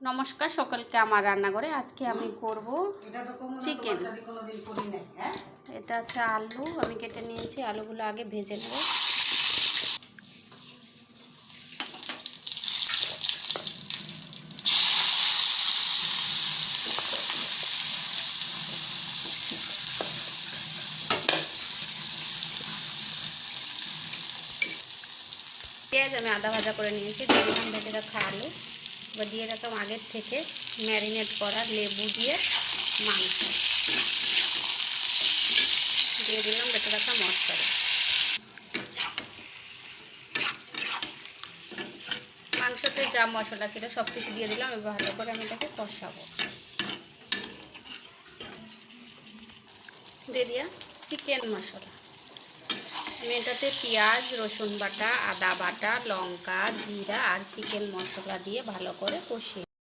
নমস্কার সকলকে আমার রান্নাঘরে। আজকে আমি করব চিকেন। এটা আছে আলু, আমি কেটে নিয়েছি। আলুগুলো আগে ভেজে নেব। পেঁয়াজ আমি আদা ভাজা করে নিয়েছি, দিয়ে দিলাম ভেজে রাখা আলু। এবার দিয়ে রাখলাম আগের থেকে ম্যারিনেট করা লেবু দিয়ে মাংস, দিয়ে দিলাম বেটে রাখা মশলা। মাংসতে যা মশলা ছিল সব কিছু দিয়ে দিলাম। এবার ভালো করে আমি এটাকে কষাবো। দিয়ে দিয়া চিকেন মশলা, আমি এটাতে পেঁয়াজ, রসুন বাটা, আদা বাটা, লঙ্কা, জিরা আর চিকেন মশলা দিয়ে ভালো করে কষিয়ে